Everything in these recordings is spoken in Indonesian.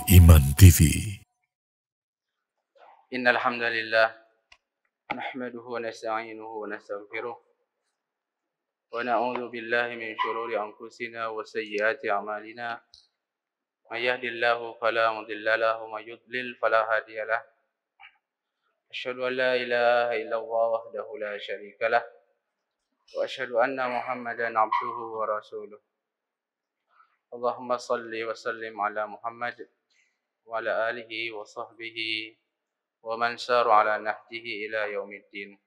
Iman TV. Innal hamdalillah nahmaduhu wa nasta'inuhu wa nastaghfiruh wa na'udzu billahi min shururi anfusina wa sayyiati a'malina. May yahdihillahu fala mudilla lahu wa may yudlil fala hadiya lahu. Asyhadu an la ilaha illallah wahdahu la syarika lah wa asyhadu anna Muhammadan abduhu wa rasuluh. Allahumma salli wa sallim ala Muhammad wa ala alihi wa sahbihi wa man saru ala nahjihi ila yaumiddin.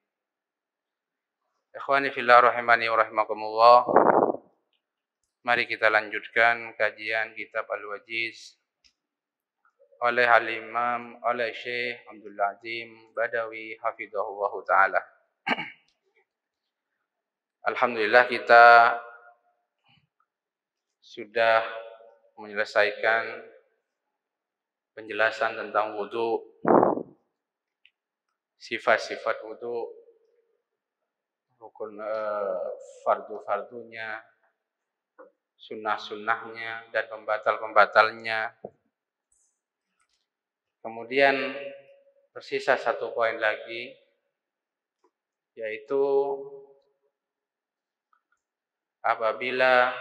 Ikhwani fillah rahimani wa rahimakumullah. Mari kita lanjutkan kajian kitab Al-Wajiz oleh Al-Imam oleh Syekh Abdul Azim Badawi hafizahullah taala. Alhamdulillah kita sudah menyelesaikan penjelasan tentang wudu, sifat-sifat wudu, rukun fardu-fardunya, sunnah-sunnahnya, dan pembatal-pembatalnya. Kemudian tersisa satu poin lagi, yaitu apabila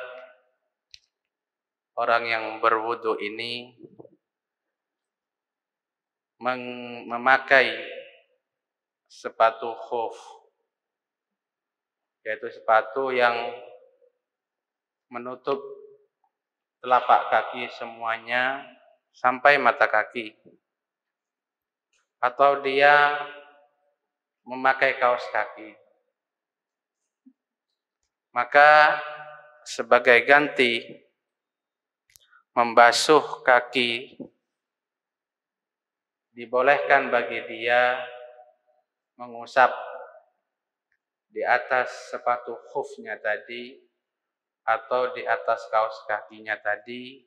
orang yang berwudu ini memakai sepatu khuf, yaitu sepatu yang menutup telapak kaki semuanya sampai mata kaki, atau dia memakai kaos kaki, maka sebagai ganti membasuh kaki dibolehkan bagi dia mengusap di atas sepatu khufnya tadi atau di atas kaos kakinya tadi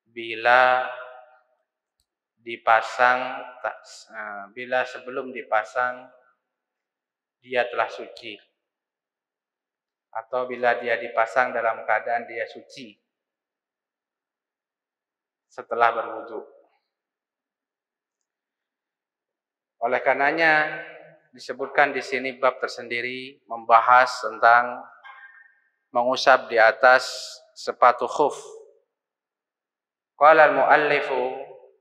bila sebelum dipasang dia telah suci, atau bila dia dipasang dalam keadaan dia suci setelah berwudu. Oleh karenanya disebutkan di sini bab tersendiri membahas tentang mengusap di atas sepatu khuf. Qala al-muallifu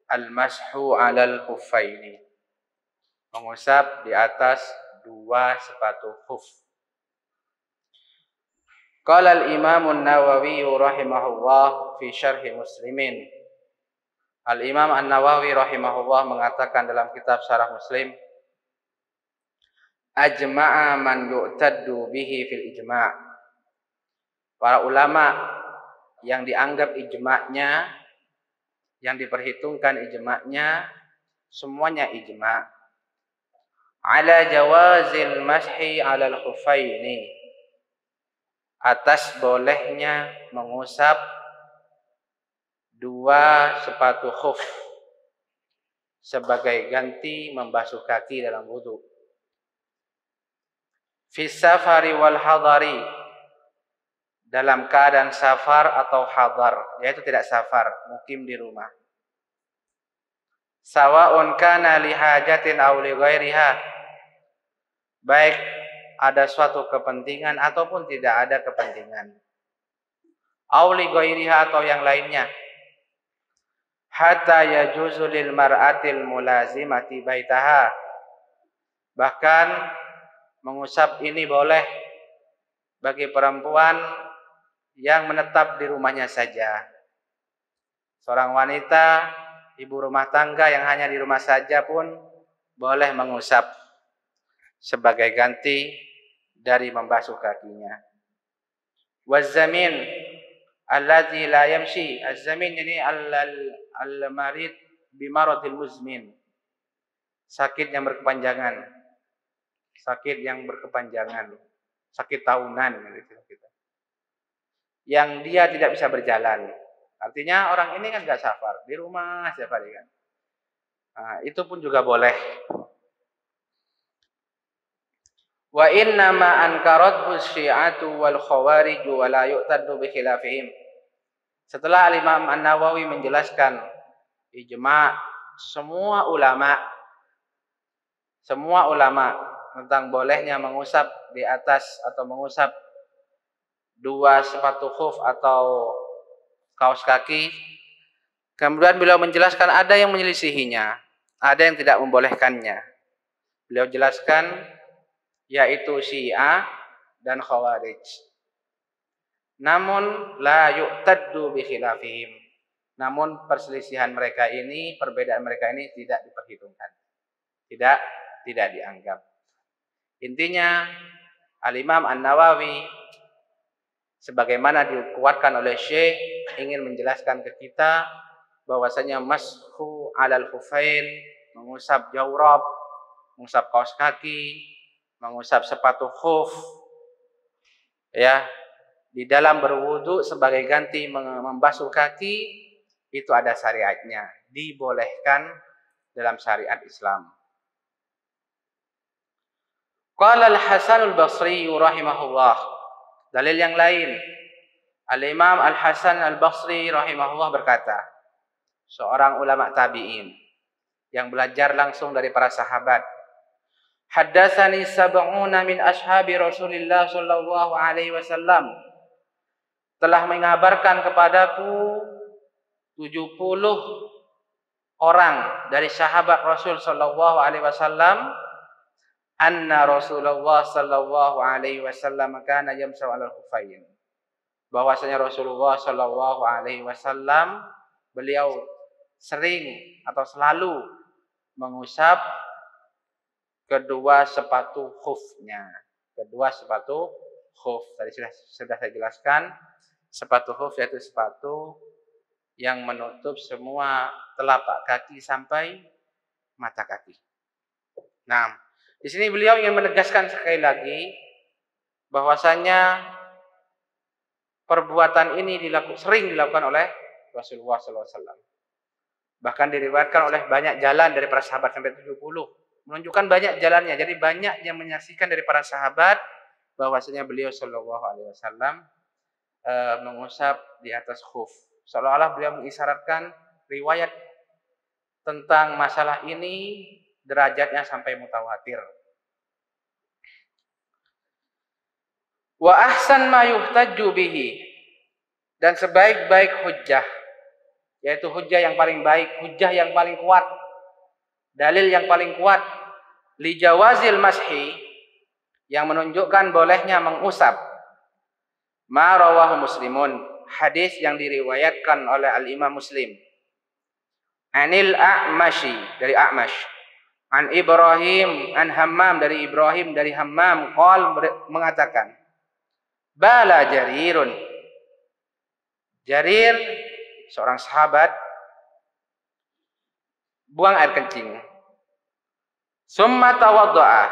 al-mashu 'alal khuffaini. Mengusap di atas dua sepatu khuf. Qala al-Imam an-Nawawi rahimahullah fi syarh Muslimin. Al-Imam An-Nawawi rahimahullah mengatakan dalam kitab Syarah Muslim, ajma'a man yu'taddu bihi fil ijma'. Para ulama yang dianggap ijma'nya, yang diperhitungkan ijma'nya, semuanya ijma'. Ala jawazil mashi 'alal khuffaini. Atas bolehnya mengusap dua sepatu khuf sebagai ganti membasuh kaki dalam wudu. Fi safari wal hadari, dalam keadaan safar atau hadar, yaitu tidak safar, mukim di rumah. Sawa'un kana li hajatin aw li ghairiha, baik ada suatu kepentingan ataupun tidak ada kepentingan. Aw li ghairiha, atau yang lainnya. Hatta yajuzu lil mar'atil mulazimati baitaha, bahkan mengusap ini boleh bagi perempuan yang menetap di rumahnya saja. Seorang wanita, ibu rumah tangga yang hanya di rumah saja pun boleh mengusap sebagai ganti dari membasuh kakinya. Wazzamin alladzi la yamshi. Az-zamin ini al-marid bimaradil muzmin, sakit yang berkepanjangan, sakit tahunan gitu. Yang dia tidak bisa berjalan. Artinya orang ini kan enggak safar, di rumah setiap hari kan. Nah, itu pun juga boleh. Wa inna ma ankarathu syi'atu wal khawarij wa la yu'taddu bi khilafihim. Setelah Imam An-Nawawi menjelaskan ijma semua ulama tentang bolehnya mengusap di atas atau mengusap dua sepatu khuf atau kaos kaki. Kemudian beliau menjelaskan ada yang menyelisihinya, ada yang tidak membolehkannya. Beliau jelaskan yaitu Syiah dan Khawarij. Namun la yu'taddu bi khilafihim. Namun perselisihan mereka ini, perbedaan mereka ini tidak diperhitungkan. Tidak dianggap. Intinya Al-Imam An-Nawawi sebagaimana dikuatkan oleh Syekh ingin menjelaskan ke kita bahwasanya mashu 'alal khufain, mengusap jawrab, mengusap kaos kaki, mengusap sepatu khuf ya, di dalam berwudu sebagai ganti membasuh kaki itu ada syariatnya, dibolehkan dalam syariat Islam. Qala Al-Hasan Al-Basri rahimahullah. Dalil yang lain, Al-Imam Al-Hasan Al-Basri rahimahullah berkata, seorang ulama tabi'in yang belajar langsung dari para sahabat, haddatsani sab'una min ashabi Rasulillah sallallahu alaihi wasallam, telah mengabarkan kepadaku 70 orang dari sahabat Rasul sallallahu alaihi wasallam, anna Rasulullah sallallahu alaihi wasallam kana yamsahu 'alal khuffayn, bahwasanya Rasulullah sallallahu alaihi wasallam beliau sering atau selalu mengusap kedua sepatu khufnya. Kedua sepatu khuf tadi sudah saya jelaskan, sepatu khuf yaitu sepatu yang menutup semua telapak kaki sampai mata kaki. Nah, di sini beliau ingin menegaskan sekali lagi bahwasanya perbuatan ini sering dilakukan oleh Rasulullah SAW. Bahkan diriwayatkan oleh banyak jalan dari para sahabat sampai 70. Menunjukkan banyak jalannya. Jadi banyak yang menyaksikan dari para sahabat bahwasanya beliau Shallallahu Alaihi Wasallam mengusap di atas khuf. Seolah-olah beliau mengisyaratkan riwayat tentang masalah ini derajatnya sampai mutawatir. Wa ahsan ma yuhtaju bihi, dan sebaik-baik hujjah, yaitu hujjah yang paling baik, hujjah yang paling kuat, dalil yang paling kuat, li jawazil mashi, yang menunjukkan bolehnya mengusap, ma rawahu Muslimun, hadis yang diriwayatkan oleh Al-Imam Muslim, anil A'mashi, dari A'mash, an Ibrahim, an Hammam, dari Ibrahim, dari Hammam, qol, mengatakan, bala Jarirun, Jarir seorang sahabat buang air kencing, summa tawadda'a,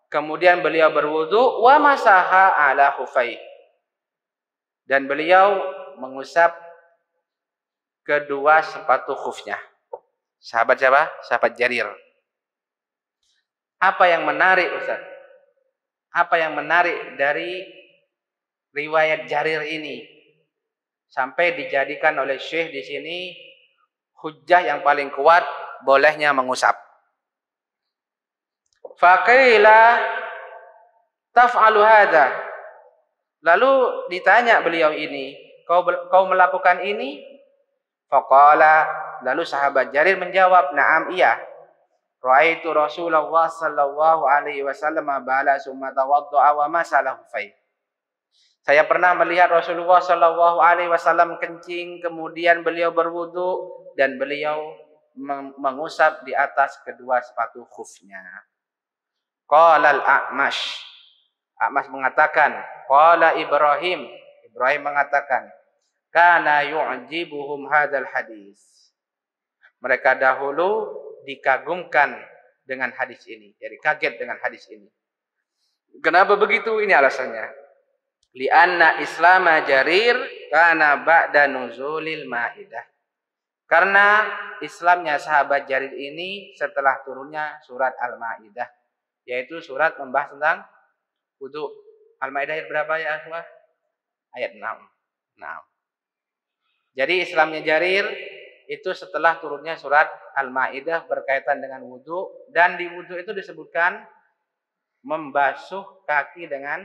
kemudian beliau berwudu, wa masaha ala khufai, dan beliau mengusap kedua sepatu khufnya. Sahabat siapa? Sahabat Jarir. Apa yang menarik, Ustaz? Apa yang menarik dari riwayat Jarir ini sampai dijadikan oleh Syekh di sini hujjah yang paling kuat bolehnya mengusap? Faqila taf'alu hadza. Lalu ditanya beliau ini, kau melakukan ini? Faqala, lalu sahabat Jarir menjawab, na'am, iya. Ra'aitu Rasulullah sallallahu alaihi wasallam bala summa tawadda'a wa masalah khufai. Saya pernah melihat Rasulullah sallallahu alaihi wasallam kencing, kemudian beliau berwudu dan beliau mengusap di atas kedua sepatu khufnya. Qala al-A'mash, A'mash mengatakan, qala Ibrahim, Ibrahim mengatakan, kana yu'jibuhum hadzal hadis. Mereka dahulu dikagumkan dengan hadis ini, jadi kaget dengan hadis ini. Kenapa begitu? Ini alasannya. Li'anna islama Jarir kana ba'da nuzulil Maidah. Karena Islamnya sahabat Jarir ini setelah turunnya surat Al-Maidah, yaitu surat membahas tentang wudu. Al-Maidah ayat berapa ya, Asma? Ayat 6. Nah. Jadi Islamnya Jarir itu setelah turunnya surat Al-Maidah berkaitan dengan wudhu, dan di wudhu itu disebutkan membasuh kaki dengan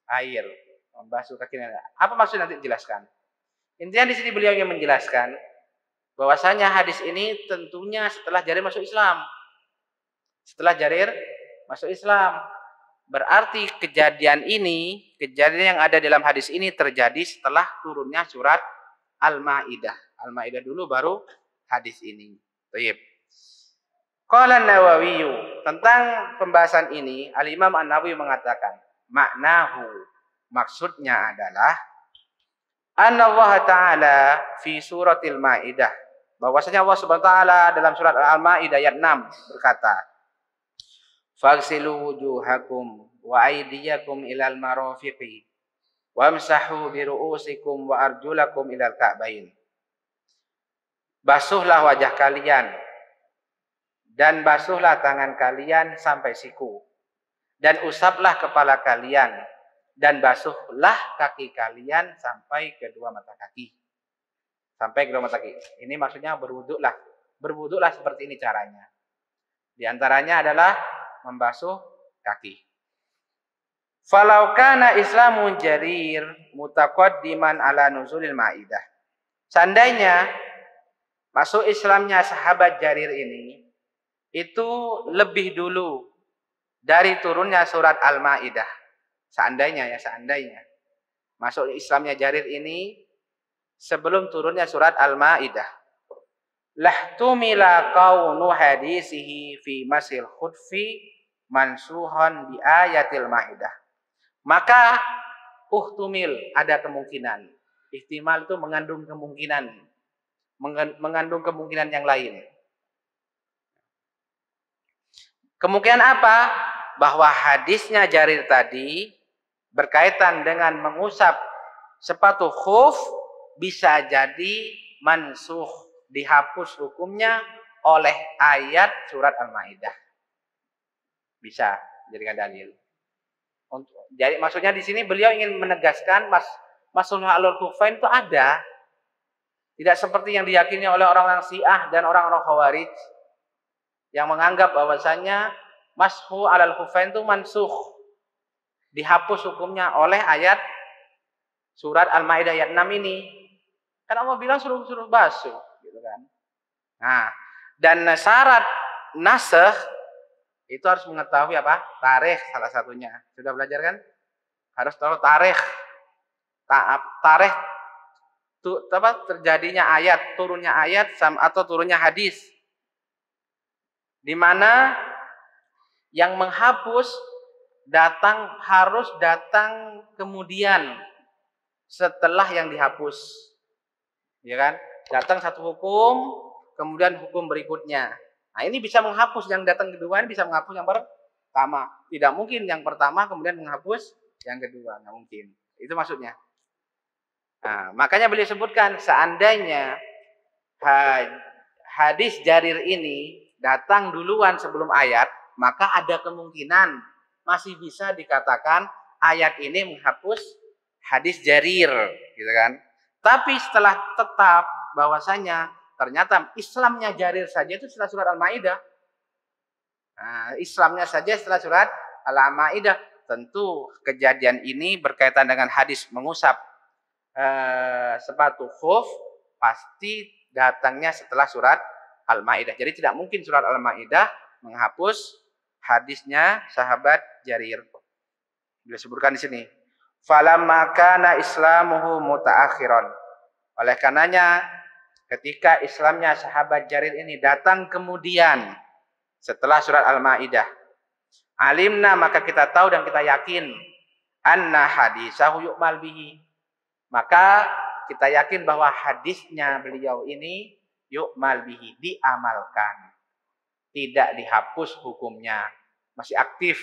air. Membasuh kaki dengan air. Apa maksudnya nanti dijelaskan. Intinya di sini beliau ingin menjelaskan bahwasanya hadis ini tentunya setelah Jarir masuk Islam. Setelah Jarir masuk Islam. Berarti kejadian yang ada dalam hadis ini terjadi setelah turunnya surat Al-Maidah. Al-Maidah dulu baru hadis ini. Baik. Qala An-Nawawi, tentang pembahasan ini Al-Imam An-Nawawi mengatakan, maknahu, maksudnya adalah Allah Ta'ala fi suratil Maidah, bahwasanya Allah Subhanahu wa taala dalam surat Al-Maidah ayat 6 berkata, "Faghsilu wujuhakum wa aydiyakum ilal marafiqi wamsahu bi ru'usikum wa arjulakum ilal ka'bain." Basuhlah wajah kalian dan basuhlah tangan kalian sampai siku, dan usaplah kepala kalian dan basuhlah kaki kalian sampai kedua mata kaki. Sampai kedua mata kaki. Ini maksudnya berwuduklah. Berwuduklah seperti ini caranya. Di antaranya adalah membasuh kaki. Falau kana Islamun Jarir mutaqaddiman ala nuzulil Maidah. Seandainya masuk Islamnya sahabat Jarir ini itu lebih dulu dari turunnya surat Al-Maidah. Seandainya masuk Islamnya Jarir ini sebelum turunnya surat Al-Maidah, lahtumila kaunu hadisihi fi masil khutfi mansuhan bi ayatil Maidah. Maka uhtumil, ada kemungkinan. Ihtimal itu mengandung kemungkinan yang lain. Kemungkinan apa? Bahwa hadisnya Jarir tadi berkaitan dengan mengusap sepatu khuf bisa jadi mansuh, dihapus hukumnya oleh ayat surat Al-Maidah. Bisa jadikan dalil. Jadi maksudnya di sini beliau ingin menegaskan masalah alul khufain itu ada. Tidak seperti yang diyakini oleh orang-orang Syiah dan orang-orang Khawarij yang menganggap bahwasanya mashu alal khufain itu mansuh, dihapus hukumnya oleh ayat surat Al-Maidah ayat 6 ini. Kan Allah bilang suruh basuh, gitu kan. Nah, dan syarat nasakh itu harus mengetahui apa? Tarikh salah satunya. Sudah belajar kan? Harus tahu tarikh. Tarikh terjadinya ayat, turunnya ayat atau turunnya hadis. Di mana yang menghapus harus datang kemudian setelah yang dihapus. Ya kan? Datang satu hukum, kemudian hukum berikutnya. Nah, ini bisa menghapus yang datang kedua, ini bisa menghapus yang pertama. Tidak mungkin yang pertama kemudian menghapus yang kedua, nggak mungkin. Itu maksudnya. Nah, makanya beliau sebutkan seandainya hadis Jarir ini datang duluan sebelum ayat, maka ada kemungkinan masih bisa dikatakan ayat ini menghapus hadis Jarir, gitu kan? Tapi setelah tetap bahwasanya ternyata Islamnya Jarir saja itu setelah surat Al-Maidah. Nah, Islamnya saja setelah surat Al-Maidah. Tentu kejadian ini berkaitan dengan hadis mengusap sepatu khuf pasti datangnya setelah surat Al-Maidah. Jadi tidak mungkin surat Al-Maidah menghapus hadisnya sahabat Jarir. Beliau sebutkan di sini. Falamma kana islamuhu mutaakhiran. Oleh karenanya ketika Islamnya sahabat Jarir ini datang kemudian setelah surat Al-Maidah, alimna, maka kita tahu dan kita yakin anna hadisahu yu'mal bihi. Maka kita yakin bahwa hadisnya beliau ini yu'mal bihi, diamalkan. Tidak dihapus hukumnya, masih aktif,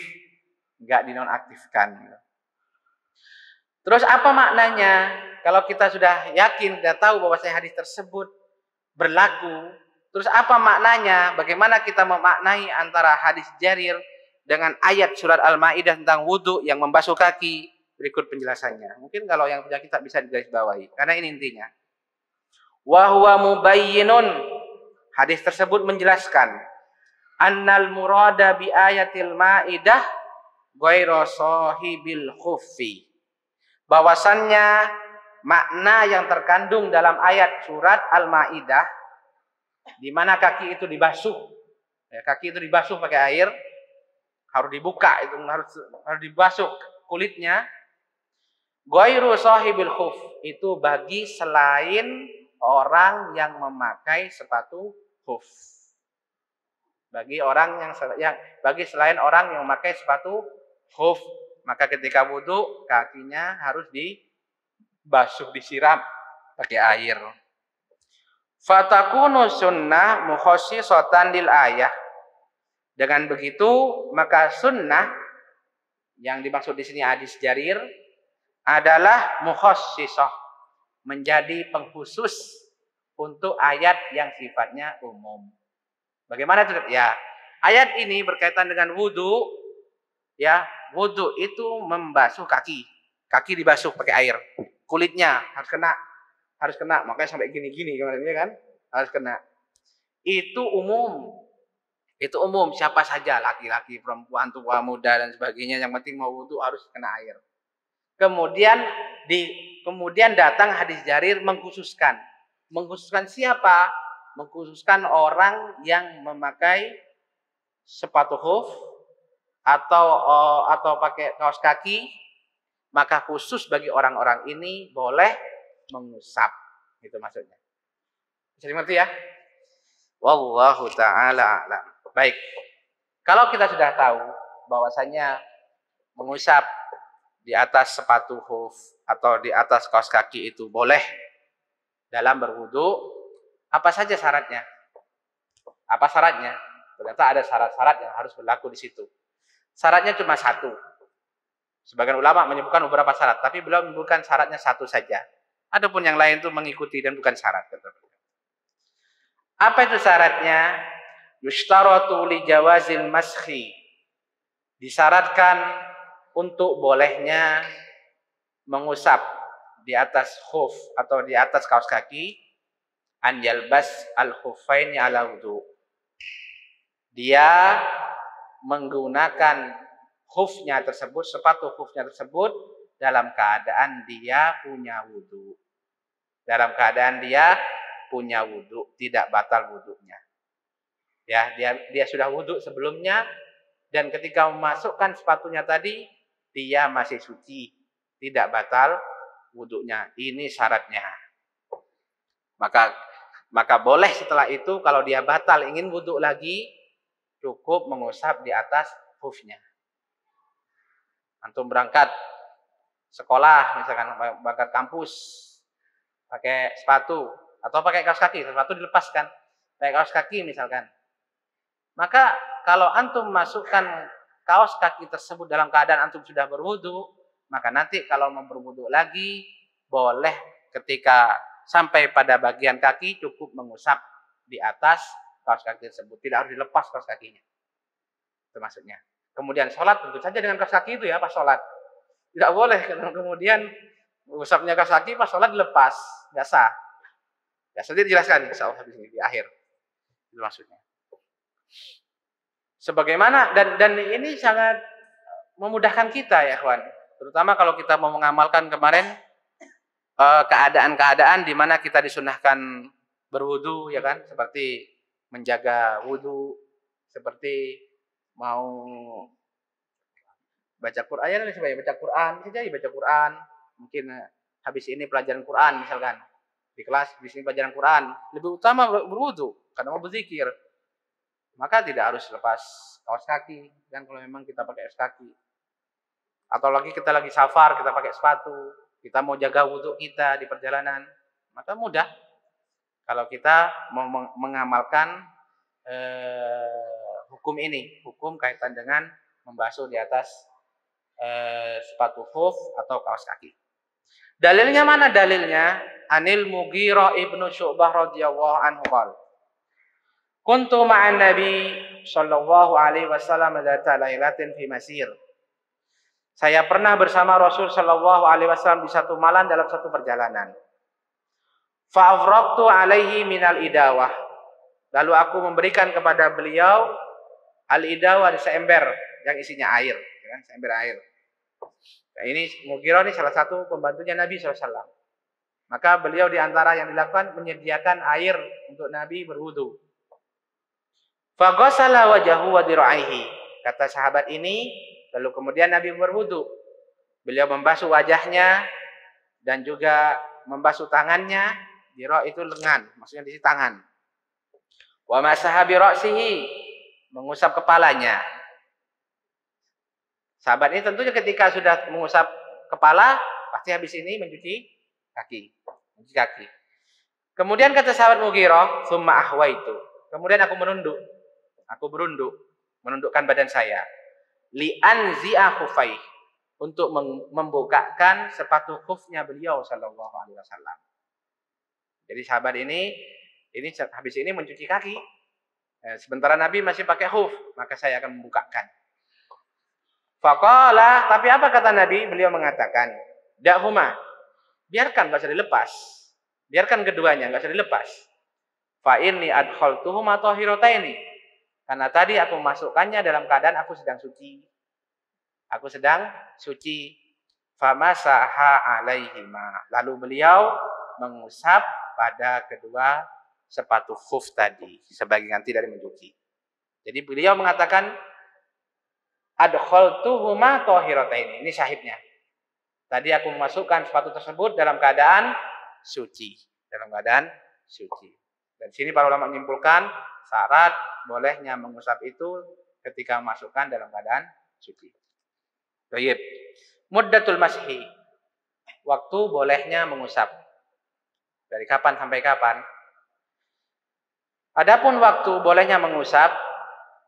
enggak dinonaktifkan. Terus apa maknanya? Kalau kita sudah yakin, sudah tahu bahwa hadis tersebut berlaku, terus apa maknanya? Bagaimana kita memaknai antara hadis Jarir dengan ayat surat Al-Maidah tentang wudhu yang membasuh kaki? Berikut penjelasannya. Mungkin kalau yang punya kitab bisa digarisbawahi, karena ini intinya. Wa huwa mubayyinun. Hadis tersebut menjelaskan annal murada bi ayatil maidah ghairu sahibil khuffi. Bahwasannya makna yang terkandung dalam ayat surat Al-Maidah di mana kaki itu dibasuh. Ya, kaki itu dibasuh pakai air, harus dibuka, itu harus dibasuh kulitnya. Ghairu sahibil khuff, itu bagi selain orang yang memakai sepatu khuf. Bagi selain orang yang memakai sepatu khuf, maka ketika wudu kakinya harus dibasuh, disiram pakai air. Fatakunu sunnah mukhassisatan lil ayah. Dengan begitu maka sunnah yang dimaksud di sini hadis Jarir adalah mukhassisah, menjadi pengkhusus untuk ayat yang sifatnya umum. Bagaimana itu? Ya, ayat ini berkaitan dengan wudu. Ya, wudu itu membasuh kaki. Kaki dibasuh pakai air. Kulitnya harus kena. Makanya sampai gini-gini kan? Harus kena. Itu umum. Itu umum, siapa saja, laki-laki, perempuan, tua, muda dan sebagainya, yang penting mau wudu harus kena air. Kemudian datang hadis Jarir mengkhususkan. Mengkhususkan siapa? Mengkhususkan orang yang memakai sepatu khuf atau pakai kaos kaki, maka khusus bagi orang-orang ini boleh mengusap. Itu maksudnya. Bisa dimengerti ya? Wallahu ta'ala a'lam. Baik. Kalau kita sudah tahu bahwasanya mengusap di atas sepatu khuf atau di atas kaos kaki itu boleh dalam berwudu, apa saja syaratnya? Apa syaratnya? Ternyata ada syarat-syarat yang harus berlaku di situ. Syaratnya cuma satu. Sebagian ulama menyebutkan beberapa syarat, tapi beliau menyebutkan syaratnya satu saja. Adapun yang lain itu mengikuti dan bukan syarat. Apa itu syaratnya? Yushtaratu li jawazil maskhi. Disyaratkan untuk bolehnya mengusap di atas khuf atau di atas kaos kaki, an yalbas al khuffaini ala wudu. Dia menggunakan khufnya tersebut, sepatu khufnya tersebut dalam keadaan dia punya wudu. Dalam keadaan dia punya wudu, tidak batal wudunya. Ya, dia sudah wudu sebelumnya dan ketika memasukkan sepatunya tadi dia masih suci, tidak batal wudunya. Ini syaratnya. Maka boleh setelah itu kalau dia batal ingin wudu lagi, cukup mengusap di atas khufnya. Antum berangkat sekolah, misalkan berangkat kampus, pakai sepatu atau pakai kaos kaki, sepatu dilepaskan, pakai kaos kaki misalkan. Maka kalau antum masukkan kaos kaki tersebut dalam keadaan antum sudah berwudu, maka nanti kalau mau berwudu lagi, boleh ketika sampai pada bagian kaki cukup mengusap di atas kaos kaki tersebut. Tidak harus dilepas kaos kakinya. Itu maksudnya. Kemudian sholat tentu saja dengan kaos kaki itu ya, pas sholat. Tidak boleh kemudian mengusapnya kaos kaki pas sholat dilepas. Nggak sah. Ya, nanti dijelaskan insya Allah di akhir. Itu maksudnya. Sebagaimana dan ini sangat memudahkan kita ya kawan, terutama kalau kita mau mengamalkan kemarin keadaan-keadaan di mana kita disunahkan berwudu ya kan, seperti menjaga wudu, seperti mau baca Quran, ya baca Quran, bisa jadi baca Quran, mungkin habis ini pelajaran Quran misalkan di kelas, habis ini pelajaran Quran, lebih utama berwudu karena mau berzikir. Maka tidak harus lepas kaos kaki, dan kalau memang kita pakai kaos kaki. Atau lagi kita lagi safar, kita pakai sepatu, kita mau jaga wudhu kita di perjalanan, maka mudah. Kalau kita mau mengamalkan hukum ini, hukum kaitan dengan membasuh di atas sepatu khuf atau kaos kaki. Dalilnya mana dalilnya? Anil Mughirah ibnu Syu'bah radhiyallahu anhu qala kuntu ma'an Nabi sallallahu alaihi wasallam dzata lailatin fi masir. Saya pernah bersama Rasul sallallahu alaihi wasallam di satu malam dalam satu perjalanan. Fa'afraqtu alaihi minal idawah. Lalu aku memberikan kepada beliau al-idawah, seember yang isinya air, kan? Seember air. Nah, ini Mughirah ini salah satu pembantunya Nabi SAW. Maka beliau di antara yang dilakukan menyediakan air untuk Nabi berwudu. Faghasala wajahu wa diraihi. Kata sahabat ini, lalu kemudian Nabi berwudu. Beliau membasuh wajahnya dan juga membasuh tangannya. Dira itu lengan, maksudnya di tangan. Wa masaha bi ra'sihi, mengusap kepalanya. Sahabat ini tentunya ketika sudah mengusap kepala, pasti habis ini mencuci kaki. Kemudian kata sahabat Mughirah, "Tsumma ahwaitu." Kemudian aku menunduk. Aku berunduk, menundukkan badan saya. Li anzi'a khufai, untuk membukakan sepatu khufnya beliau sallallahu alaihi wasallam. Jadi sahabat ini habis ini mencuci kaki. Sementara Nabi masih pakai khuf, maka saya akan membukakan. Faqala, tapi apa kata Nabi? Beliau mengatakan, "Da'huma." Biarkan, enggak usah dilepas. Biarkan keduanya, enggak usah dilepas. Fa inni adkhaltuhuma tahirataini. Karena tadi aku memasukkannya dalam keadaan aku sedang suci. Aku sedang suci. Famasaha alaihima. Lalu beliau mengusap pada kedua sepatu khuf tadi sebagai ganti dari mencuci. Jadi beliau mengatakan adkhaltuhuma tahirataini. Ini syahidnya. Tadi aku memasukkan sepatu tersebut dalam keadaan suci, dalam keadaan suci. Dan sini para ulama menyimpulkan syarat bolehnya mengusap itu ketika memasukkan dalam keadaan suci. Baik. Muddatul mashi. Waktu bolehnya mengusap. Dari kapan sampai kapan? Adapun waktu bolehnya mengusap,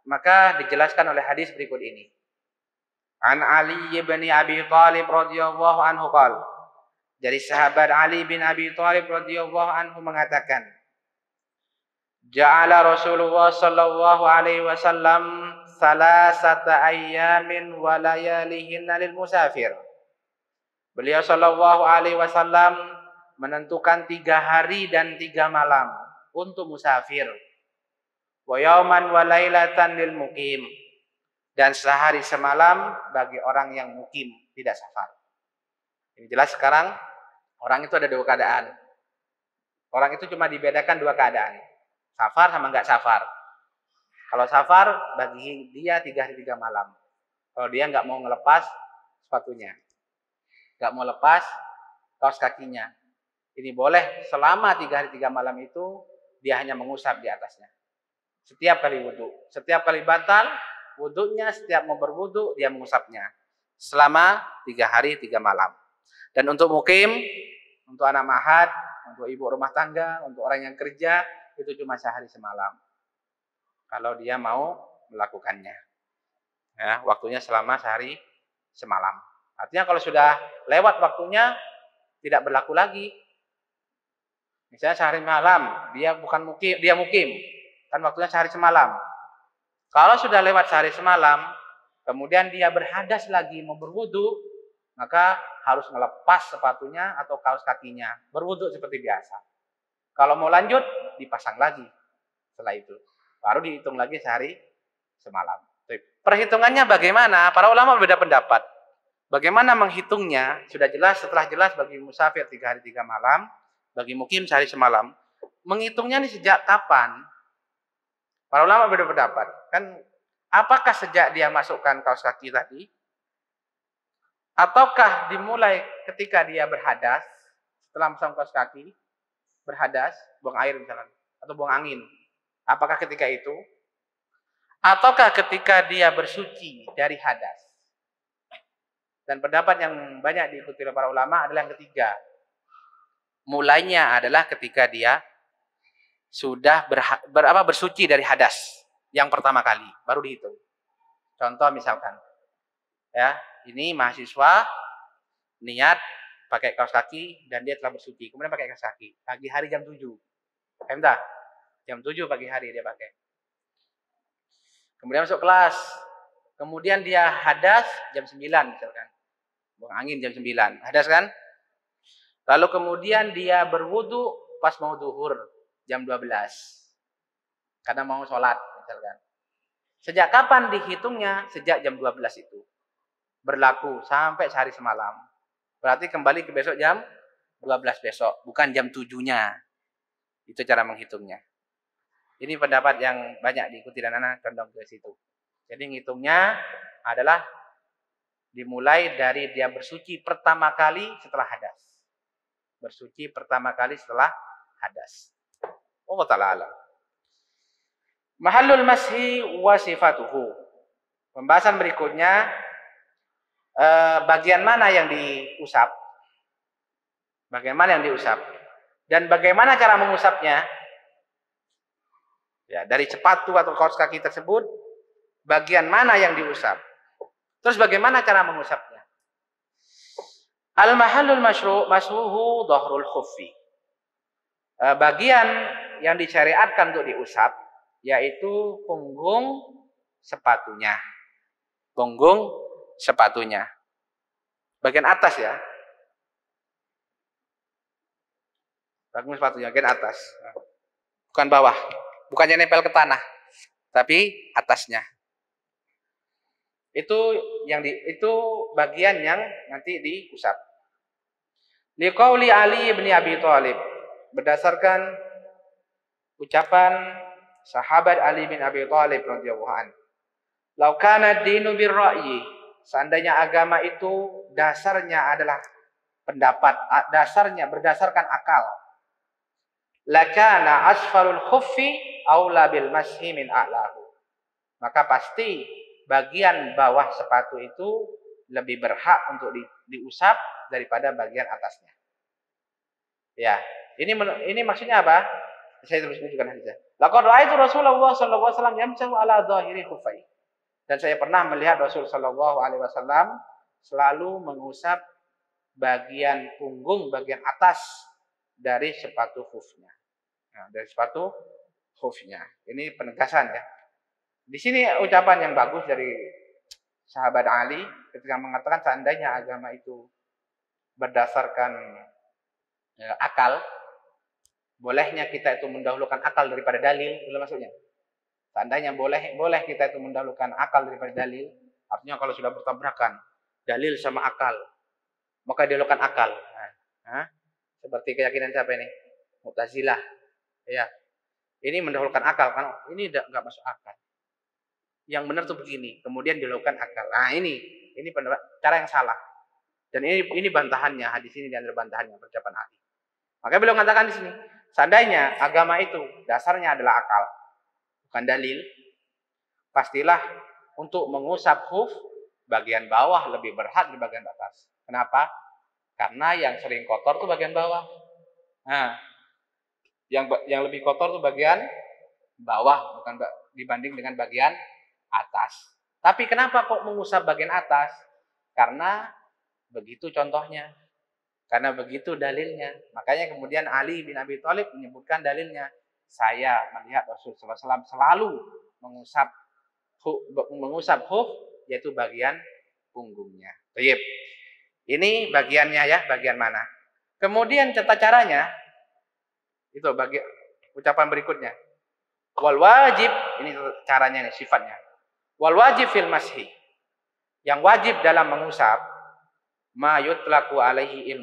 maka dijelaskan oleh hadis berikut ini. An Ali bin Abi Thalib radhiyallahu anhu qala. Dari sahabat Ali bin Abi Thalib radhiyallahu anhu mengatakan, Ja'ala Rasulullah sallallahu alaihi wasallam salasata ayyamin wa layalihinna lil musafir. Beliau sallallahu alaihi wasallam menentukan 3 hari dan 3 malam untuk musafir. Wa yauman wa lailatan lil muqim. Dan sehari semalam bagi orang yang mukim, tidak safar. Ini jelas sekarang orang itu ada 2 keadaan. Orang itu cuma dibedakan 2 keadaan. Safar sama enggak safar. Kalau safar bagi dia 3 hari 3 malam. Kalau dia enggak mau ngelepas sepatunya. Enggak mau lepas kaos kakinya. Ini boleh selama 3 hari 3 malam itu dia hanya mengusap di atasnya. Setiap kali wudu. Setiap kali batal wudunya, setiap mau berwudu dia mengusapnya selama 3 hari 3 malam. Dan untuk mukim, untuk anak mahad, untuk ibu rumah tangga, untuk orang yang kerja itu cuma sehari semalam. Kalau dia mau melakukannya, ya, waktunya selama sehari semalam. Artinya kalau sudah lewat waktunya tidak berlaku lagi. Misalnya sehari malam dia bukan mukim, dia mukim, kan waktunya sehari semalam. Kalau sudah lewat sehari semalam, kemudian dia berhadas lagi mau berwudu, maka harus melepas sepatunya atau kaos kakinya, berwudu seperti biasa. Kalau mau lanjut, dipasang lagi. Setelah itu, baru dihitung lagi sehari semalam. Perhitungannya bagaimana? Para ulama berbeda pendapat. Bagaimana menghitungnya? Sudah jelas, setelah jelas bagi musafir 3 hari 3 malam, bagi mukim sehari semalam. Menghitungnya ini sejak kapan? Para ulama berbeda pendapat. Kan apakah sejak dia masukkan kaos kaki tadi? Ataukah dimulai ketika dia berhadas, setelah masuk kaos kaki, berhadas, buang air misalnya, atau buang angin? Apakah ketika itu? Ataukah ketika dia bersuci dari hadas? Dan pendapat yang banyak diikuti oleh para ulama adalah yang ketiga. Mulainya adalah ketika dia sudah bersuci dari hadas yang pertama kali, baru dihitung. Contoh misalkan, ya, ini mahasiswa niat pakai kaos kaki dan dia telah bersuci, kemudian pakai kaos kaki pagi hari jam 7. Entah, jam 7 pagi hari dia pakai. Kemudian masuk kelas. Kemudian dia hadas jam 9 misalkan. Buang angin jam 9. Hadas kan? Lalu kemudian dia berwudu pas mau zuhur jam 12. Karena mau sholat misalkan. Sejak kapan dihitungnya? Sejak jam 12 itu. Berlaku sampai sehari semalam. Berarti kembali ke besok jam 12 besok, bukan jam 7-nya. Itu cara menghitungnya. Ini pendapat yang banyak diikuti dan anak condong ke situ. Jadi ngitungnya adalah dimulai dari dia bersuci pertama kali setelah hadas. Bersuci pertama kali setelah hadas. Allah Ta'ala alam. Mahallul mashi wa sifatuhu. Pembahasan berikutnya, bagian mana yang diusap? Bagian mana yang diusap? Dan bagaimana cara mengusapnya? Ya, dari sepatu atau kaos kaki tersebut, bagian mana yang diusap? Terus bagaimana cara mengusapnya? Al-mahallul masruhu dhahrul khuffi. Bagian yang disyariatkan untuk diusap yaitu punggung sepatunya. Punggung sepatunya. Bagian atas ya. Punggung sepatunya bagian atas. Bukan bawah. Bukannya nempel ke tanah, tapi atasnya. Itu bagian yang nanti diusap. Liqauli Ali bin Abi Thalib, berdasarkan ucapan sahabat Ali bin Abi Thalib radhiyallahu anhu. Lau kana ad-dinu bir-ra'yi, seandainya agama itu dasarnya adalah pendapat, dasarnya berdasarkan akal. Lakana asfalul khuffi aula bil mashi min a'lahu. Maka pasti bagian bawah sepatu itu lebih berhak untuk diusap daripada bagian atasnya. Ya, ini maksudnya apa? Saya terus tunjukkan hadisnya. Laqad ra'aitu Rasulullah sallallahu alaihi wasallam yamsahu ala dhahiri khuffai. Dan saya pernah melihat Rasul sallallahu alaihi wasallam selalu mengusap bagian punggung, bagian atas dari sepatu khufnya. Nah, dari sepatu khufnya. Ini penegasan ya. Di sini ucapan yang bagus dari sahabat Ali ketika mengatakan seandainya agama itu berdasarkan akal, bolehnya kita itu mendahulukan akal daripada dalil, itu maksudnya. Seandainya boleh kita itu mendahulukan akal daripada dalil, artinya kalau sudah bertabrakan dalil sama akal, maka didahulukan akal. Nah, seperti keyakinan siapa ini? Mu'tazilah. Ya. Ini mendahulukan akal kan ini enggak masuk akal. Yang benar tuh begini, kemudian didahulukan akal. Nah, ini cara yang salah. Dan ini bantahannya, hadis ini di antara bantahannya ucapan Ali. Maka beliau mengatakan di sini, seandainya agama itu dasarnya adalah akal, bukan dalil, pastilah untuk mengusap khuf bagian bawah lebih berhak di bagian atas. Kenapa? Karena yang sering kotor tuh bagian bawah. Nah, yang lebih kotor tuh bagian bawah, bukan dibanding dengan bagian atas. Tapi kenapa kok mengusap bagian atas? Karena begitu contohnya. Karena begitu dalilnya. Makanya kemudian Ali bin Abi Thalib menyebutkan dalilnya. Saya melihat Rasulullah SAW selalu mengusap khuf, yaitu bagian punggungnya. Baik. Ini bagiannya ya, bagian mana. Kemudian tata caranya, itu ucapan berikutnya. Wal wajib, ini caranya nih, sifatnya. Wal wajib fil mashi. Yang wajib dalam mengusap, ma yutlaqu alaihi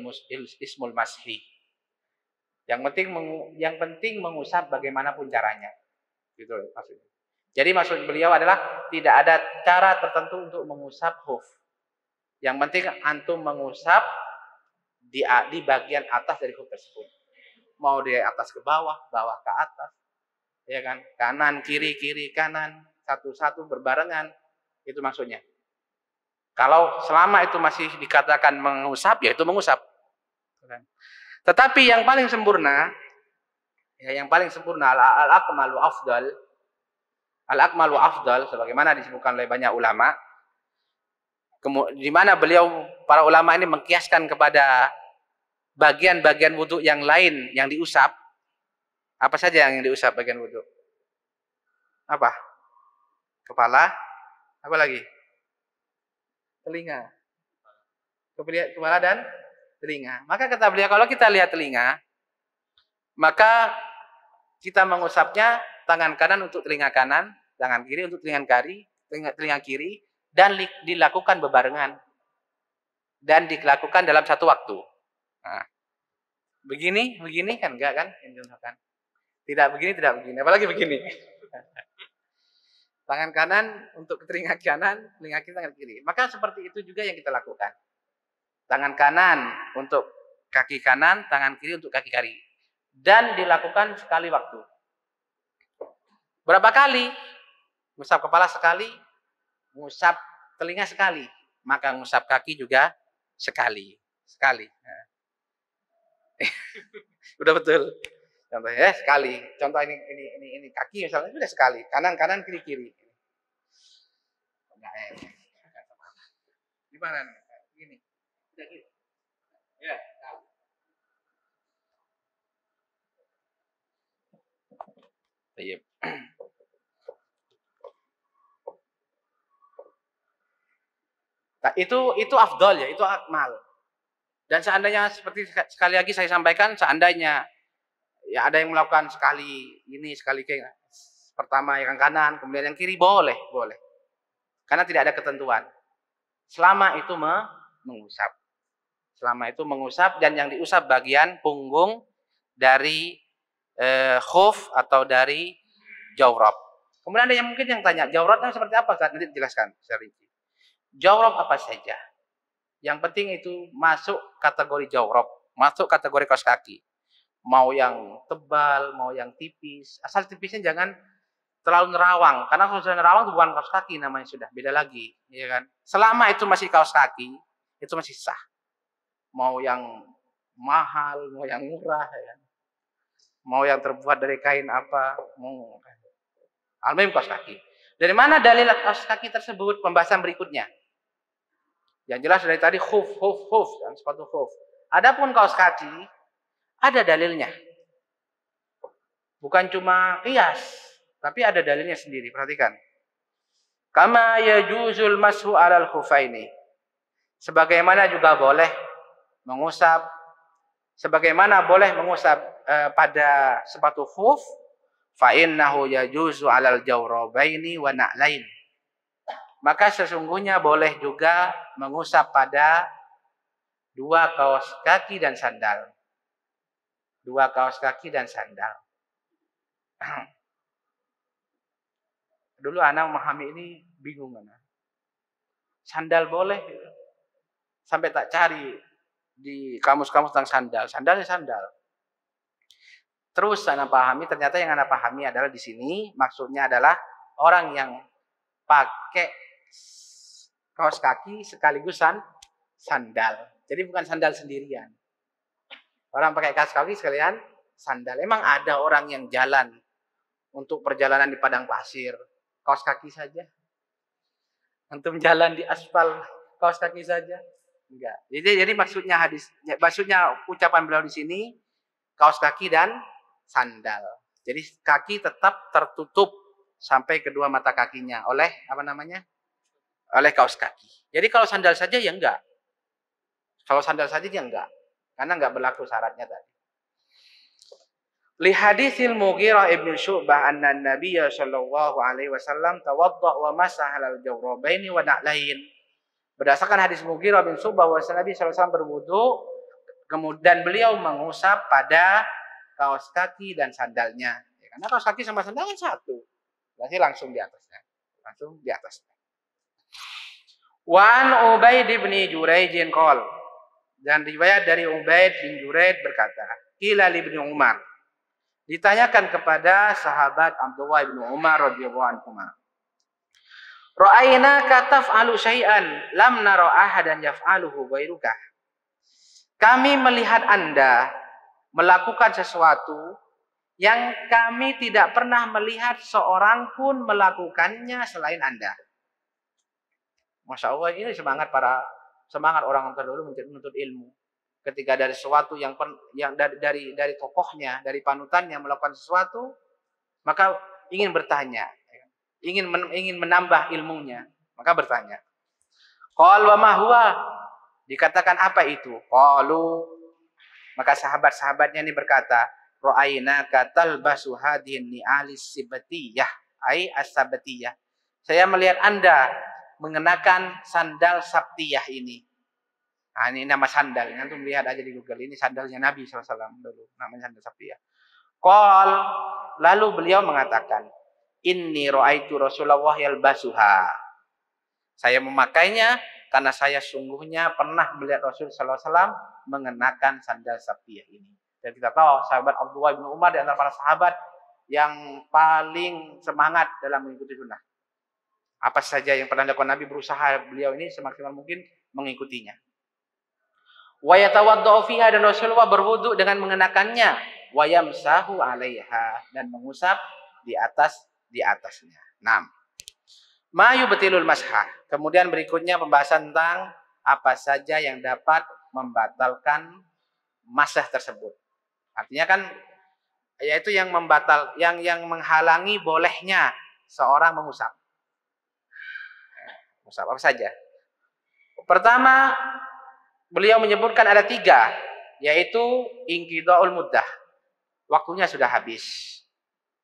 ismul mashi. Yang penting mengusap bagaimanapun caranya. Gitu maksudnya. Jadi maksud beliau adalah tidak ada cara tertentu untuk mengusap khuf. Yang penting antum mengusap di bagian atas dari khuf tersebut. Mau dari atas ke bawah, bawah ke atas. Ya kan? Kanan, kiri, kiri, kanan, satu-satu berbarengan. Itu maksudnya. Kalau selama itu masih dikatakan mengusap, ya itu mengusap. Tetapi yang paling sempurna, al-akmalu afdal, al-akmalu afdal, sebagaimana disebutkan oleh banyak ulama, di mana para ulama ini mengkiaskan kepada bagian-bagian wudhu yang lain yang diusap. Apa saja yang diusap bagian wudhu? Apa? Kepala, apa lagi? Telinga. Kepala dan telinga. Maka kata beliau, kalau kita lihat telinga, Maka kita mengusapnya tangan kanan untuk telinga kanan, tangan kiri untuk telinga kiri, dan dilakukan bebarengan. Dan dilakukan dalam satu waktu. Nah, begini kan enggak kan? Tidak begini, apalagi begini. Tangan kanan untuk telinga kanan, telinga kiri, tangan kiri. Maka seperti itu juga yang kita lakukan. Tangan kanan untuk kaki kanan, tangan kiri untuk kaki kiri. Dan dilakukan sekali waktu. Berapa kali? Ngusap kepala sekali, ngusap telinga sekali. Maka ngusap kaki juga sekali. Nah. Udah betul. Contohnya sekali. Contoh ini kaki misalnya sudah sekali. Kanan kiri. Enggak gimana nih? Gini. Udah gitu. Ya, tahu. Baik. Nah, itu afdal ya, itu akmal. Dan seandainya seperti sekali lagi saya sampaikan, seandainya ya ada yang melakukan sekali ini, sekali kayak pertama yang kanan, kemudian yang kiri, boleh. Karena tidak ada ketentuan. Selama itu mengusap. Selama itu mengusap dan yang diusap bagian punggung dari khuf atau dari jawrab. Kemudian ada yang mungkin yang tanya, jawrabnya seperti apa? Nanti dijelaskan secara rinci. Jawrab apa saja. Yang penting itu masuk kategori jawrab, masuk kategori kaos kaki. Mau yang tebal, mau yang tipis. Asal tipisnya jangan terlalu nerawang. Karena kalau sudah nerawang itu bukan kaos kaki namanya, sudah beda lagi, ya kan? Selama itu masih kaos kaki, itu masih sah. Mau yang mahal, mau yang murah, ya kan? Mau yang terbuat dari kain apa, mau almuhim kaos kaki. Dari mana dalil kaos kaki tersebut? Pembahasan berikutnya. Yang jelas dari tadi khuf, dan sepatu khuf. Adapun kaos kaki, ada dalilnya. Bukan cuma qiyas, tapi ada dalilnya sendiri. Perhatikan. Kama yajuzul mashu 'alal khufaini. Sebagaimana juga boleh mengusap, sebagaimana boleh mengusap pada sepatu khuf, fa innahu yajuzu 'alal jawrabaini wa na'lain. Maka sesungguhnya boleh juga mengusap pada dua kaos kaki dan sandal. Dua kaos kaki dan sandal. Dulu anak memahami ini bingung. Sandal boleh. Sampai tak cari di kamus-kamus tentang sandal. Sandal ya sandal. Terus anak pahami, ternyata yang anak pahami adalah di sini maksudnya adalah orang yang pakai kaos kaki sekaligus sandal. Jadi bukan sandal sendirian. Orang pakai kaos kaki sekalian sandal. Emang ada orang yang jalan untuk perjalanan di padang pasir, kaos kaki saja? Antum jalan di aspal, kaos kaki saja? Enggak. Jadi maksudnya ucapan beliau di sini kaos kaki dan sandal. Jadi kaki tetap tertutup sampai kedua mata kakinya oleh oleh kaos kaki. Jadi kalau sandal saja ya enggak. Kalau sandal saja ya enggak. Karena enggak berlaku syaratnya tadi. Li haditsil Mughirah ibn Syu'bah anna Nabiyya sallallahu alaihi wasallam tawadda wa masaha al jawrabaini wa na'lain. Berdasarkan hadis Mughirah bin Syu'bah bahwa Nabi sallallahu alaihi wasallam berwudu kemudian beliau mengusap pada kaos kaki dan sandalnya. Ya, karena kaos kaki sama sandal kan satu. Berarti langsung di atasnya. Wan Ubaid bin Juraij qol. Dan riwayat dari Ubaid bin Juraij berkata, qila li Ibnu Umar. Ditanyakan kepada sahabat Abdullah bin Umar radhiyallahu anhu. Ra'ayna kataf'alu syai'an lam nara ahadan yaf'aluhu ghairuka. Kami melihat Anda melakukan sesuatu yang kami tidak pernah melihat seorang pun melakukannya selain Anda. Masya Allah, ini semangat orang terdahulu menuntut ilmu. Ketika dari sesuatu yang dari tokohnya, dari panutannya melakukan sesuatu, maka ingin bertanya, ingin menambah ilmunya, maka bertanya. Qal wa ma huwa? Dikatakan apa itu? Qalu, maka sahabat-sahabatnya ini berkata, ra'ainaka talbasu hadhihi ni'alis sibatiyah ai as-sabatiyah. Saya melihat Anda mengenakan sandal sabtiyah ini. Nah, ini nama sandal. Antum lihat aja di Google, ini sandalnya Nabi SAW dulu, namanya sandal sabtiyah. Qal, lalu beliau mengatakan, inni ra'aitu Rasulullah yalbasuha. Saya memakainya karena saya sungguhnya pernah melihat Rasul SAW mengenakan sandal sabtiyah ini. Dan kita tahu sahabat Abdullah bin Umar di antara para sahabat yang paling semangat dalam mengikuti sunnah. Apa saja yang pernah dilakukan Nabi, berusaha beliau ini semaksimal mungkin mengikutinya. Wa yatawaddau fiha, dan Rasulullah berwudu dengan mengenakannya. Wa yamsahu 'alaiha, dan mengusap di atasnya. 6. Ma yubtilul masha. Kemudian berikutnya pembahasan tentang apa saja yang dapat membatalkan masah tersebut. Artinya kan yaitu yang yang menghalangi bolehnya seorang mengusap. Mengusap apa saja? Pertama, beliau menyebutkan ada 3, yaitu inqidha'ul muddah. Waktunya sudah habis.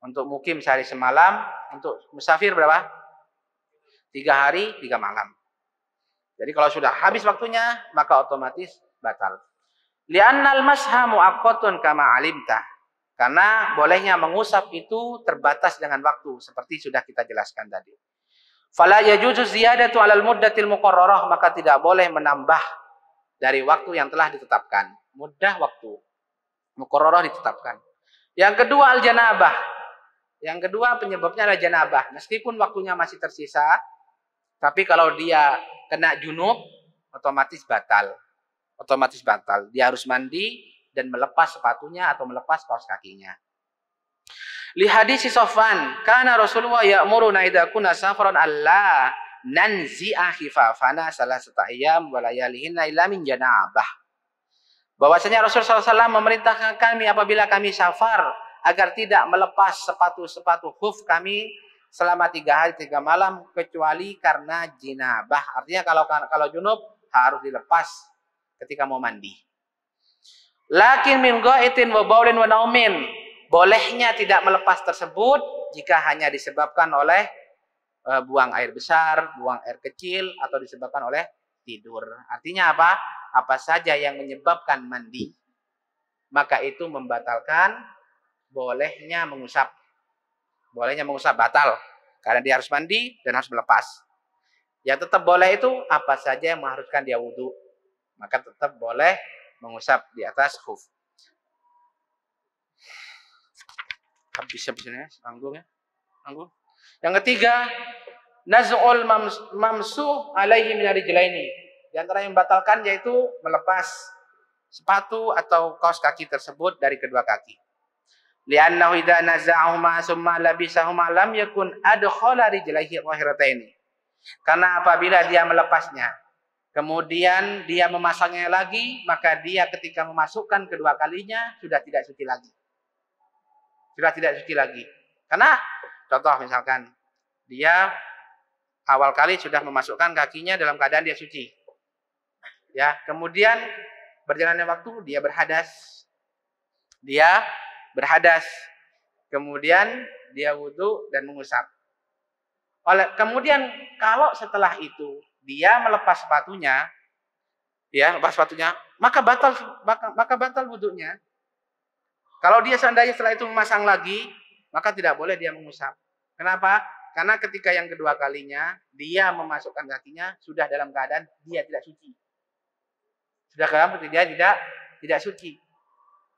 Untuk mukim sehari semalam, untuk musafir berapa? 3 hari 3 malam. Jadi kalau sudah habis waktunya, maka otomatis batal. Li'annal masha mu'aqqatun kama alimta. Karena bolehnya mengusap itu terbatas dengan waktu, seperti sudah kita jelaskan tadi. Fala yajuzu ziyadatu 'alal muddatil muqarrarah, maka tidak boleh menambah dari waktu yang telah ditetapkan. Muddah waktu muqarrarah ditetapkan. Yang kedua al-janabah. Yang kedua penyebabnya adalah janabah. Meskipun waktunya masih tersisa, tapi kalau dia kena junub, otomatis batal. Otomatis batal. Dia harus mandi dan melepas sepatunya atau melepas kaos kakinya. Li hadis Sofwan, kana Rasulullah ya'muruna idza kunna safaran alla nanzi'a khifafana salasata ayyam wa layalihinna illa min janabah. Bahwasanya Rasulullah SAW memerintahkan kami apabila kami safar agar tidak melepas sepatu-sepatu khuf kami selama 3 hari 3 malam kecuali karena jinabah. Artinya kalau junub harus dilepas ketika mau mandi. Lakin min ghaitin wa baulin wa naumin. Bolehnya tidak melepas tersebut jika hanya disebabkan oleh buang air besar, buang air kecil, atau disebabkan oleh tidur. Artinya apa? Apa saja yang menyebabkan mandi, maka itu membatalkan bolehnya mengusap. Bolehnya mengusap batal. Karena dia harus mandi dan harus melepas. Yang tetap boleh itu apa saja yang mengharuskan dia wudu. Maka tetap boleh mengusap di atas khuf. Habis-habisnya, tanggung ya. Tanggung. Yang ketiga, naz'ul mamsuh alaihi min rijlaini. Di antara yang membatalkan yaitu melepas sepatu atau kaos kaki tersebut dari kedua kaki. Li'annahu idza naza'ahuma summa labisahuma lam yakun adkhala rijlaihi dhahirataini. Karena apabila dia melepasnya, kemudian dia memasangnya lagi, maka dia ketika memasukkan kedua kalinya sudah tidak suci lagi. Sudah tidak suci lagi. Karena contoh misalkan dia awal kali sudah memasukkan kakinya dalam keadaan dia suci. Ya, kemudian berjalannya waktu dia berhadas. Dia berhadas. Kemudian dia wudu dan mengusap. Kemudian kalau setelah itu dia melepas sepatunya, maka batal wudunya. Kalau dia seandainya setelah itu memasang lagi, maka tidak boleh dia mengusap. Kenapa? Karena ketika yang kedua kalinya dia memasukkan kakinya sudah dalam keadaan dia tidak suci. Sudah dalam dia tidak suci.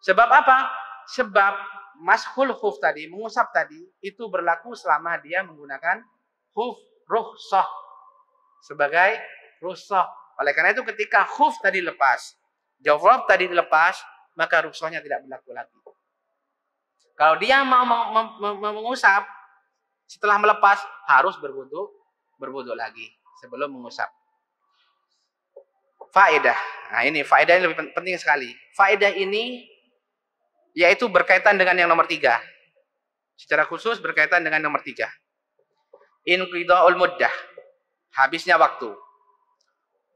Sebab apa? Sebab mashul khuf tadi, mengusap tadi itu berlaku selama dia menggunakan khuf rukhsah sebagai rukhsah. Oleh karena itu ketika khuf tadi lepas, jawrab tadi dilepas, maka rukhsahnya tidak berlaku lagi. Kalau dia mau mengusap setelah melepas harus berwudu lagi sebelum mengusap. Faedah. Nah, ini faedah yang lebih penting sekali. Faedah ini yaitu berkaitan dengan yang nomor 3. Secara khusus berkaitan dengan nomor 3. Inqidha'ul muddah. Habisnya waktu.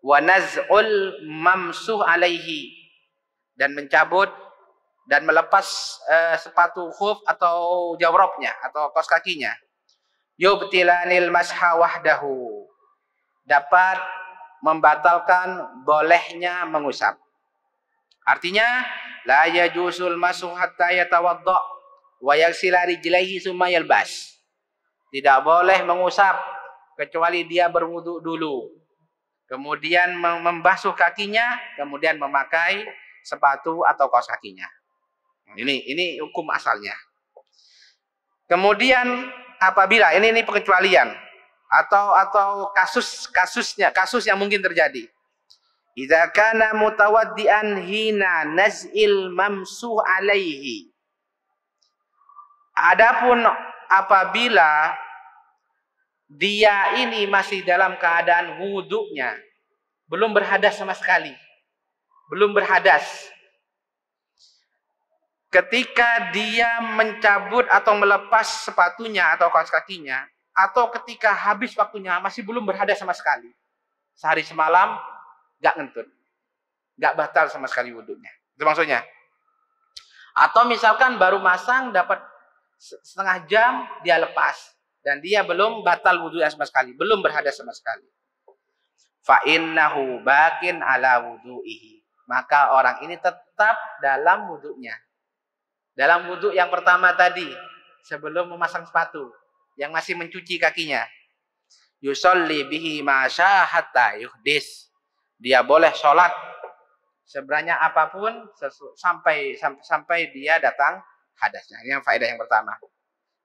Wa naz'ul mamsuh alaihi. Dan mencabut dan melepas sepatu khuf atau jawrabnya atau kaos kakinya. Yubtilanil masha wahdahu, dapat membatalkan bolehnya mengusap. Artinya la yajusul mashu hatta yatawadda wa yaghsila rijlaihi tsumma yalbas. Tidak boleh mengusap kecuali dia berwudu dulu, kemudian membasuh kakinya, kemudian memakai sepatu atau kaos kakinya. Ini hukum asalnya. Kemudian apabila ini pengecualian atau kasus yang mungkin terjadi. Idza kana mutawaddian hina naz'il mamsuh alaihi. Adapun apabila dia ini masih dalam keadaan wudunya, belum berhadas sama sekali, belum berhadas. Ketika dia mencabut atau melepas sepatunya atau kaos kakinya, atau ketika habis waktunya masih belum berhadas sama sekali, sehari semalam nggak ngentut, nggak batal sama sekali wudunya. Itu maksudnya. Atau misalkan baru masang dapat setengah jam dia lepas dan dia belum batal wudunya sama sekali, belum berhadas sama sekali. Fa innahu bakin ala wudu'ihi. Maka orang ini tetap dalam wudunya. Dalam wudu yang pertama tadi, sebelum memasang sepatu, yang masih mencuci kakinya. Yusolli bihi ma syaa hatta yuhdis. Dia boleh sholat sebanyak apapun sampai dia datang hadasnya. Ini yang faedah yang pertama.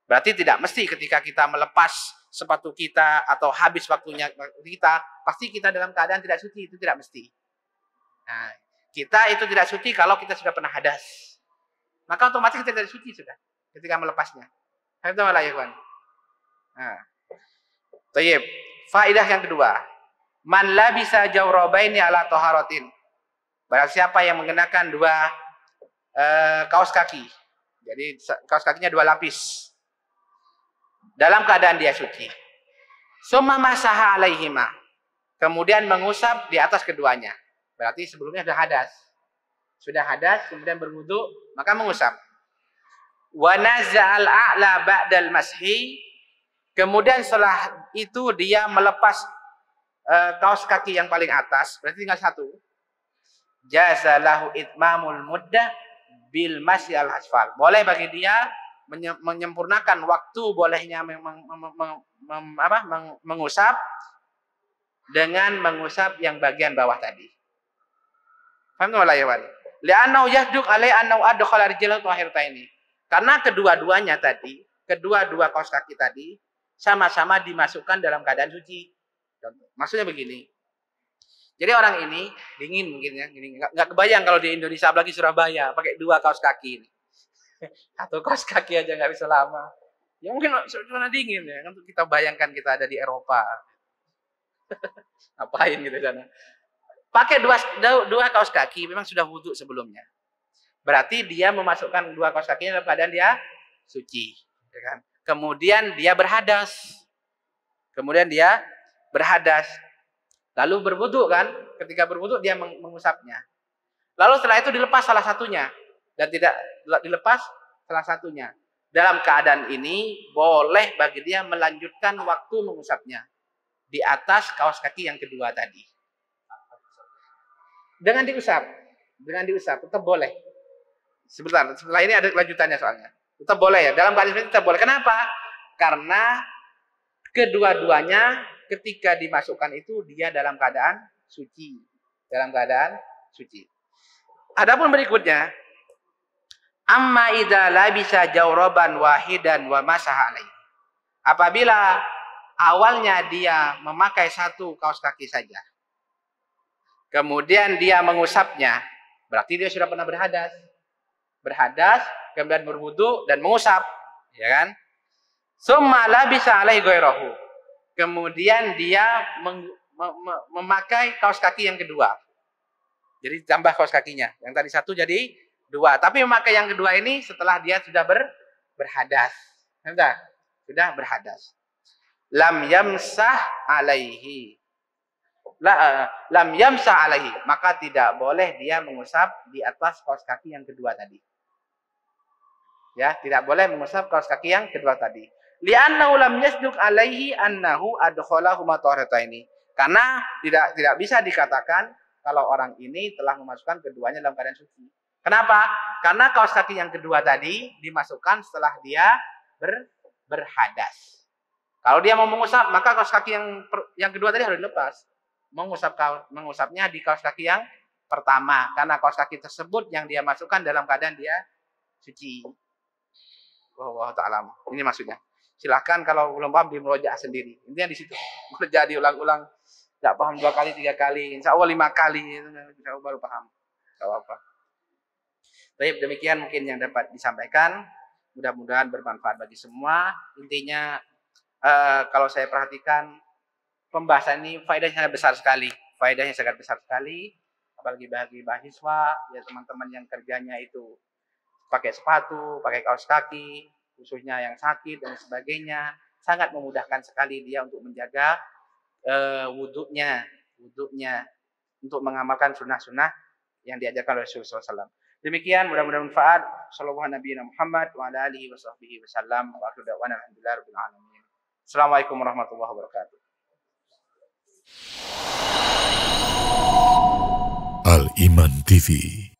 Berarti tidak mesti ketika kita melepas sepatu kita atau habis waktunya kita, pasti kita dalam keadaan tidak suci. Itu tidak mesti. Nah, kita itu tidak suci kalau kita sudah pernah hadas. Maka otomatis kita tidak suci sudah ketika melepasnya. Itu malah ya kawan. Nah. Tayyib. Faedah yang kedua. Man labisa jawrabaini ala taharatin. Barang siapa yang mengenakan dua kaos kaki. Jadi kaos kakinya dua lapis. Dalam keadaan dia suci. Summa masaha alaihima. Kemudian mengusap di atas keduanya. Berarti sebelumnya sudah hadas. Sudah hadas, kemudian berwudu, maka mengusap. Wa naza'al a'la ba'dal mashi. Kemudian setelah itu dia melepas kaos kaki yang paling atas, berarti tinggal satu. Jazalahu itmamul muddah bil masyi al asfal. Boleh bagi dia menyempurnakan waktu bolehnya mengusap dengan mengusap yang bagian bawah tadi. Paham enggak ya, Wan? Li'annahu yahduk alai annahu adkhala rijlahu tahirataini. Karena kedua-duanya tadi, kedua-dua kaos kaki tadi sama-sama dimasukkan dalam keadaan suci. Maksudnya begini. Jadi orang ini dingin mungkin ya, nggak kebayang kalau di Indonesia apalagi Surabaya pakai dua kaos kaki ini. Atau kaos kaki aja nggak bisa lama. Ya mungkin cuma dingin ya. Untuk kita bayangkan kita ada di Eropa. Ngapain gitu sana? Pakai dua kaos kaki memang sudah wudu sebelumnya. Berarti dia memasukkan dua kaos kakinya dalam keadaan dia suci, ya kan? Kemudian dia berhadas. Lalu berwudu kan? Ketika berwudu dia mengusapnya. Lalu setelah itu dilepas salah satunya dan tidak dilepas salah satunya. Dalam keadaan ini boleh bagi dia melanjutkan waktu mengusapnya di atas kaos kaki yang kedua tadi. Dengan diusap tetap boleh. Sebentar, setelah ini ada lanjutannya soalnya. Tetap boleh ya. Dalam keadaan ini tetap boleh. Kenapa? Karena kedua-duanya ketika dimasukkan itu dia dalam keadaan suci. Adapun berikutnya, amma idza labisa jawraban wahidan wa masaha alaihi. Apabila awalnya dia memakai satu kaos kaki saja. Kemudian dia mengusapnya, berarti dia sudah pernah berhadas, kemudian berwudu dan mengusap, ya kan? Summa labisa alaihi ghairahu. Kemudian dia memakai kaos kaki yang kedua. Jadi tambah kaos kakinya. Yang tadi satu jadi dua. Tapi memakai yang kedua ini setelah dia sudah berhadas. Sudah berhadas. Lam yamsah alaihi. Lam yamsah alaihi. Maka tidak boleh dia mengusap di atas kaos kaki yang kedua tadi. Ya, tidak boleh mengusap kaos kaki yang kedua tadi. Li'annahu lam yasduq alaihi annahu adkhalahu ini. Karena tidak bisa dikatakan kalau orang ini telah memasukkan keduanya dalam keadaan suci. Kenapa? Karena kaos kaki yang kedua tadi dimasukkan setelah dia berhadas. Kalau dia mau mengusap, maka kaos kaki yang kedua tadi harus dilepas. Mengusapnya di kaos kaki yang pertama, karena kaos kaki tersebut yang dia masukkan dalam keadaan dia suci. Wallahu ta'ala. Ini maksudnya. Silahkan kalau belum paham di murojaah sendiri. Intinya di situ. Murojaah diulang-ulang. Tidak paham 2 kali, 3 kali. Insya Allah 5 kali. Insya Allah baru paham. Tidak apa-apa. Baik, demikian mungkin yang dapat disampaikan. Mudah-mudahan bermanfaat bagi semua. Intinya kalau saya perhatikan pembahasan ini faedahnya sangat besar sekali. Faedahnya sangat besar sekali. Apalagi bagi mahasiswa, ya teman-teman yang kerjanya itu pakai sepatu, pakai kaos kaki, khususnya yang sakit dan sebagainya, sangat memudahkan sekali dia untuk menjaga wudhunya, untuk mengamalkan sunnah-sunnah yang diajarkan oleh Rasulullah SAW. Demikian, mudah-mudahan bermanfaat. Sallallahu Nabi Muhammad wa ala alihi wa sahbihi wasallam. Wa akhiru da'wana alhamdulillahi rabbil alamin. Assalamualaikum warahmatullahi wabarakatuh. Al Iman TV